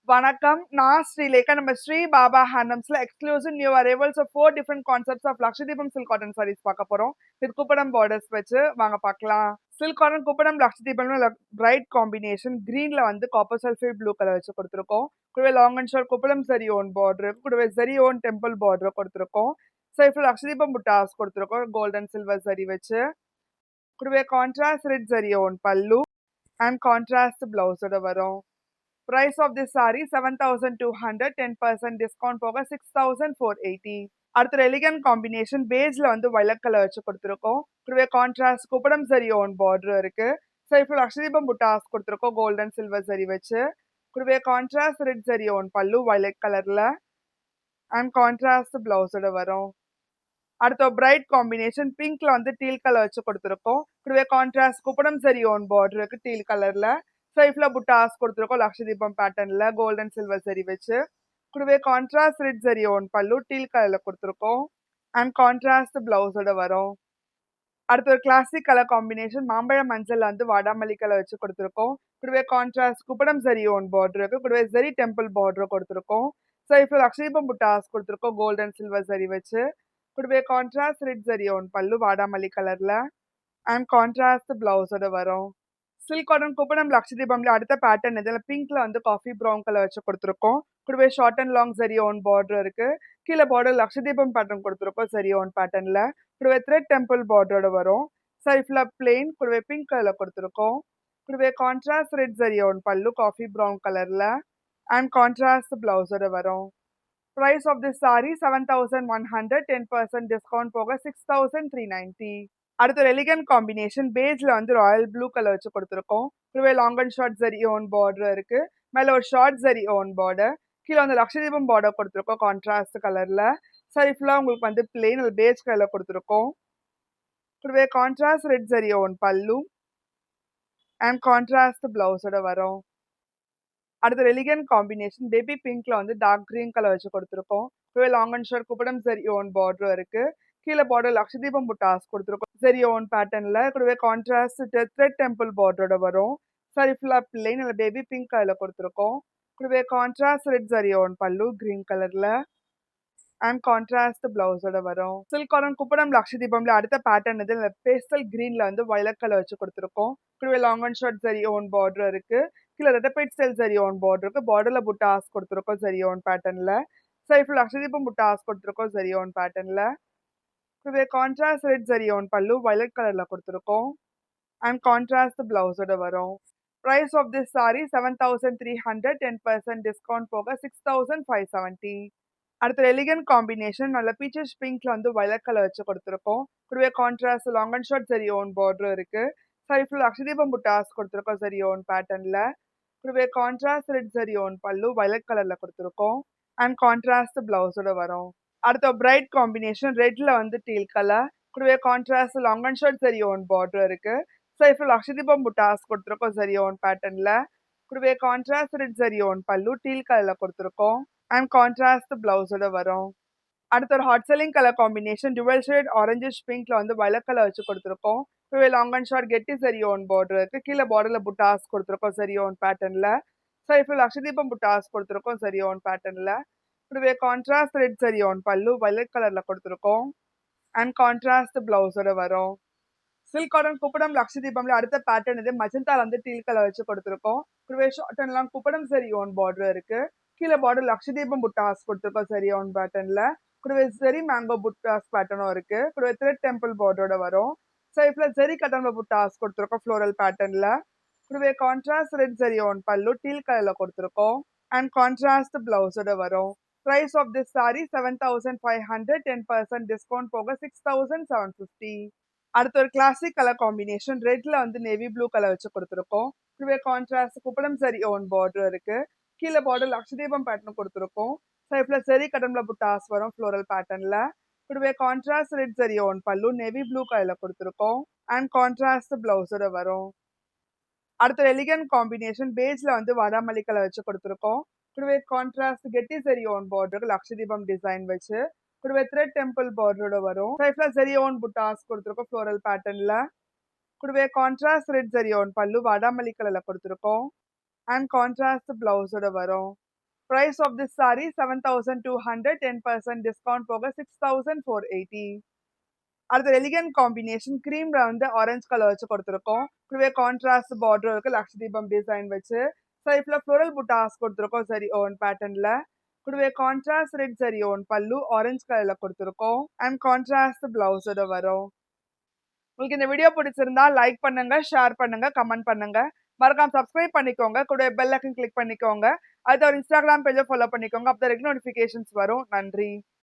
வணக்கம். நான் ஸ்ரீலேகா. நம்ம ஸ்ரீ பாபா ஹேண்ட்லூம்ஸ்ல exclusive new arrivals of 4 different concepts of Lakshadeepam silk cotton saris பார்க்க போறோம். வித் குப்படம் பார்டர்ஸ் வச்சு வாங்க பார்க்கலாம். சில்க் காட்டன் குப்படம் லக்ஷதீபம்ல பிரைட் காம்பினேஷன் கிரீன்ல வந்து காப்பர் சல்ஃபேட் ப்ளூ கலர் வச்சு கொடுத்துருக்கோம். கூடவே லாங் அண்ட் ஷார்ட் குப்படம் சரி ஓன் பார்டர், கூடவே சரி ஓன் டெம்பிள் பார்டர் கொடுத்துருக்கோம். சைஃபுல் லக்ஷதீபம் புட்டாஸ் கொடுத்துருக்கோம் கோல்டன் சில்வர் சரி வச்சு. கூடவே கான்ட்ராஸ்ட் ரெட் சரி ஓன் பல்லு அண்ட் கான்ட்ராஸ்ட் பிளவுஸோட வரும். Price of this saree 7,200, 10% discount போக 6,480. அடுத்த எலிகன் காம்பினேஷன் பேஜ்ல வந்து வயலட் கலர் வச்சு கொடுத்துருக்கோம். கூடவே கான்ட்ராஸ்ட் குப்படம் சரி ஓன் பார்டர் இருக்கு. சைஃபுல் அக்ஷதீபம் புட்டாஸ் கொடுத்துருக்கோம் கோல்டன் சில்வர் சரி வச்சு. கூடவே கான்ட்ராஸ்ட் ரெட் சரி ஓன் பல்லு வயலட் கலர்ல அண்ட் கான்ட்ராஸ்ட் பிளவுஸோட வரும். அடுத்த பிரைட் காம்பினேஷன் பிங்க்ல வந்து டீல் கலர் வச்சு கொடுத்துருக்கோம். கூடவே கான்ட்ராஸ்ட் குப்படம் சரி ஓன் பார்டர் இருக்கு டீல் கலர்ல. சைஃப்ல புட்டாஸ் கொடுத்துருக்கோம் லக்ஷதீபம் பேட்டர்ன்ல கோல்டன் சில்வர் சரி வச்சு. கூடவே contrast red zari own pallu teal கலர்ல கொடுத்துருக்கோம் அண்ட் கான்ட்ராஸ்ட் பிளவுஸோட வரும். அடுத்த ஒரு கிளாசிக் கலர் காம்பினேஷன் மாம்பழ மஞ்சள் வந்து வாடாமல்லி கலர் வச்சு கொடுத்துருக்கோம். கூடவே கான்ட்ராஸ்ட் குப்படம் சரி ஓன் பார்டர் இருக்கு. கூடவே சரி டெம்பிள் பார்டர் கொடுத்துருக்கோம். சைஃப்ல லக்ஷதீபம் புட்டாஸ் கொடுத்துருக்கோம் கோல்டன் சில்வர் சரி வச்சு. கூடவே கான்ட்ராஸ்ட் ரெட் சரி ஓன் பல்லு வாடாமல்லி கலர்ல அண்ட் கான்ட்ராஸ்ட் பிளவுஸோட வரும். சில்க் காட்டன் குப்படம் லக்ஷதீபம்ல அடுத்த பேட்டர்ன் இதில் பிங்க்ல வந்து காஃபி ப்ரௌன் கலர் வச்சு கொடுத்துருக்கோம். கூடவே ஷார்ட் அண்ட் லாங் சரி ஓன் பார்டர் இருக்கு. கீழே பார்டர் லக்ஷதீபம் பேட்டர்ன் கொடுத்துருக்கோம் சரி ஓன் பேட்டர்ன்ல. கூடவே த்ரெட் டெம்பிள் பார்டரோட வரும். சைஃப்ல பிளெயின் கூடவே பிங்க் கலர்ல கொடுத்துருக்கோம். கூடவே கான்ட்ராஸ்ட் ரெட் சரி ஓன் பல்லு காஃபி ப்ரௌன் கலர்ல அண்ட் கான்ட்ராஸ்ட் பிளவுஸோட வரும். Price of this saree 7,100, 10% discount போக 6,390. அடுத்த ஒரு எலிகன்ட் காம்பினேஷன் பேஜ்ல வந்து ராயல் ப்ளூ கலர் வச்சு கொடுத்துருக்கோம். கூடவே long and short zari own border இருக்கு. மேல ஒரு ஷார்ட் சரி ஓன் பார்டர். கீழே வந்து லக்ஷதீபம் பார்டர் கொடுத்துருக்கோம் கான்ட்ராஸ்ட் கலர்ல. சைஃப்ல உங்களுக்கு வந்து பிளெயின் பேஜ் கலர் கொடுத்துருக்கோம். கூடவே கான்ட்ராஸ்ட் ரெட் சரி ஓன் பல்லு அண்ட் கான்ட்ராஸ்ட் பிளவுஸோட வரும். அடுத்த எலிகன்ட் காம்பினேஷன் பேபி பிங்க்ல வந்து டார்க் கிரீன் கலர் வச்சு கொடுத்துருக்கோம். கூடவே லாங் அண்ட் ஷார்ட் குப்படம் சரி ஓன் பார்டர் இருக்கு. கீழே பார்டர் லக்ஷதீபம் புட்டாஸ் கொடுத்துருக்கோம் சரி ஓன் பேட்டர்ன்ல. கூடவே கான்ட்ராஸ்ட் த்ரெட் டெம்பிள் பார்டரோட வரும். சரி ஃபுல்லா பிளெயின் பேபி பிங்க் கலர்ல கொடுத்துருக்கோம். கூடவே கான்ட்ராஸ்ட் ரெட் சரி ஓன் பல்லு கிரீன் கலர்ல அண்ட் கான்ட்ராஸ்ட் பிளவுஸோட வரும். சில்க் காட்டன் குப்படம் லக்ஷதீபம்ல அடுத்த பேட்டர்ன் இது பேஸ்டல் கிரீன்ல வந்து வயலட் கலர் வச்சு கொடுத்துருக்கோம். கூடவே long and short zari own border இருக்கு. கீழே ரெட்டபைட் ஸ்டைல் சரி ஓன் பார்டர் இருக்கு. பார்டர்ல புட்டாஸ் கொடுத்துருக்கோம் சரி ஓன் பேட்டர்ன்ல. சைஃபுல் லக்ஷதீபம் புட்டாஸ் கொடுத்துருக்கோம் சரி ஓன் பேட்டர்ன்ல. கூடவே கான்ட்ராஸ்ட் ரெட் சரி ஓன் பல்லு வயலட் கலர்ல கொடுத்துருக்கோம் அண்ட் கான்ட்ராஸ்ட் பிளவுஸோட வரும். Price of this saree 7,300, 10% discount போக 6,570. அடுத்த எலிகன்ட் காம்பினேஷன் நல்ல பீச்சஸ் பிங்க்ல வந்து வயலட் கலர் வச்சு கொடுத்துருக்கோம். கூடவே contrast long and short zari own border இருக்கு. சைஃபுல் அக்ஷதீபம் புட்டாஸ் கொடுத்துருக்கோம் சரி ஓன் பேட்டர்ன்ல. கூடவே கான்ட்ராஸ்ட் ரெட் சரி ஓன் பல்லு வயலட் கலர்ல கொடுத்துருக்கோம் அண்ட் கான்ட்ராஸ்ட் பிளவுஸோட வரும். அடுத்த பிரைட் காம்பினேஷன் ரெட்ல வந்து டீல் கலர். கூடவே contrast long and short zari own border இருக்கு. சைஃபுல் அக்ஷதீபம் புட்டாஸ் கொடுத்துருக்கோம் சரி ஓன் பேட்டர்ன்ல. கூடவே contrast red zari own pallu teal கலர்ல கொடுத்துருக்கோம் அண்ட் கான்ட்ராஸ்ட் பிளவுஸோட வரும். அடுத்த ஒரு hot selling colour combination dual shade orangish பிங்க்ல வந்து வயலட் கலர் வச்சு கொடுத்துருக்கோம். கூடவே லாங் அண்ட் ஷார்ட் கெட்டி சரி ஓன் பார்டர் இருக்கு. கீழே பார்டர்ல புட்டாஸ் கொடுத்துருக்கோம் சரி ஓன் பேட்டர்ன்ல. சைஃபுல் அக்ஷதீபம் புட்டாஸ் கொடுத்துருக்கோம் சரி ஓன் பேட்டர்ன்ல. கூடவே கான்ட்ராஸ்ட் ரெட் சரி ஓன் பல்லு வயலட் கலர்ல கொடுத்துருக்கோம் அண்ட் கான்ட்ராஸ்ட் பிளவுஸோட வரும். சில்க் காட்டன் குப்படம் லக்ஷதீபம்ல அடுத்த பேட்டர்ன் இது மஜந்தால வந்து டீல் கலர் வச்சு கொடுத்துருக்கோம். கூடவே ஷார்ட் அண்ட் லாங் குப்படம் சரி ஓன் பார்டர் இருக்கு. கீழே பார்டர் லக்ஷதீபம் புட்டாஸ் கொடுத்துருக்கோம் சரி ஓன் பேட்டர்ன்ல. கூடவே சரி மேங்கோ புட்டாஸ் பேட்டர்னும் இருக்கு. கூடவே த்ரெட் டெம்பிள் பார்டரோட வரும். சைஃப்ல சரி கட்டன்ல புட்டாஸ் கொடுத்துருக்கோம் ஃப்ளோரல் பேட்டர்ன்ல. கூடவே contrast red zari own pallu teal கலர்ல கொடுத்துருக்கோம் அண்ட் கான்ட்ராஸ்ட் பிளவுஸோட வரும். Price of this saree 7,500, 10% discount போக 6,750. அடுத்த ஒரு கிளாசிக் கலர் காம்பினேஷன் ரெட்ல வந்து நேவி ப்ளூ கலர் வச்சு கொடுத்துருக்கோம். கூடவே கான்ட்ராஸ்ட் குப்படம் சரி ஓன் பார்டர் இருக்கு. கீழே பார்டர் லக்ஷதீபம் பேட்டர்ன் கொடுத்துருக்கோம். சைஃப்ல சரி கடம்ல புட்டாஸ் வரும் ஃப்ளோரல் பேட்டர்ன்ல. கூடவே கான்ட்ராஸ்ட் ரெட் சரி ஓன் பல்லு நேவி ப்ளூ கலர்ல கொடுத்துருக்கோம் அண்ட் கான்ட்ராஸ்ட் பிளவுஸோட வரும். அடுத்த எலிகன்ட் காம்பினேஷன் பேஜ்ல வந்து வாடாமல்லி கலர் வச்சு கொடுத்துருக்கோம். கூடவே கான்ட்ராஸ்ட் கெட்டி சரி ஓன் பார்டர் லக்ஷதீபம் டிசைன் வச்சு. கூடவே த்ரெட் டெம்பிள் பார்டரோட வரும். சைஃப்ல சரி ஓன் புட்டாஸ் கொடுத்துருக்கோம் ஃப்ளோரல் பேட்டர்ன்ல. கூடவே கான்ட்ராஸ்ட் ரெட் சரி ஓன் பல்லு வாடாமல்லி கலர்ல கொடுத்துருக்கோம் அண்ட் கான்ட்ராஸ்ட் பிளவுஸோட வரும். Price of this saree 7200, 10% discount போக 6480. அடுத்து எலிகன்ட் காம்பினேஷன் கிரீம்ல வந்து ஆரஞ்சு கலர் வச்சு கொடுத்துருக்கோம். கூடவே கான்ட்ராஸ்ட் பார்டர் இருக்கு லக்ஷ தீபம் டிசைன் வச்சு. சைட்ல ஃப்ளோரல் புட்டாஸ் கொடுத்துருக்கோம் சரி ஓன் பேட்டர்ன்ல. கூடவே கான்ட்ராஸ்ட் ரெட் சரி ஓன் பல்லு ஆரஞ்சு கலர்ல கொடுத்துருக்கோம் அண்ட் கான்ட்ராஸ்ட் பிளவுஸோட வரும். உங்களுக்கு இந்த வீடியோ பிடிச்சிருந்தா லைக் பண்ணுங்க, ஷேர் பண்ணுங்க, கமெண்ட் பண்ணுங்க. மறக்காம சப்ஸ்கிரைப் பண்ணிக்கோங்க. கூட பெல் ஐக்கன் கிளிக் பண்ணிக்கோங்க. அடுத்து ஒரு இன்ஸ்டாகிராம் பேஜை ஃபாலோ பண்ணிக்கோங்க. அப்போ நோட்டிஃபிகேஷன்ஸ் வரும். நன்றி.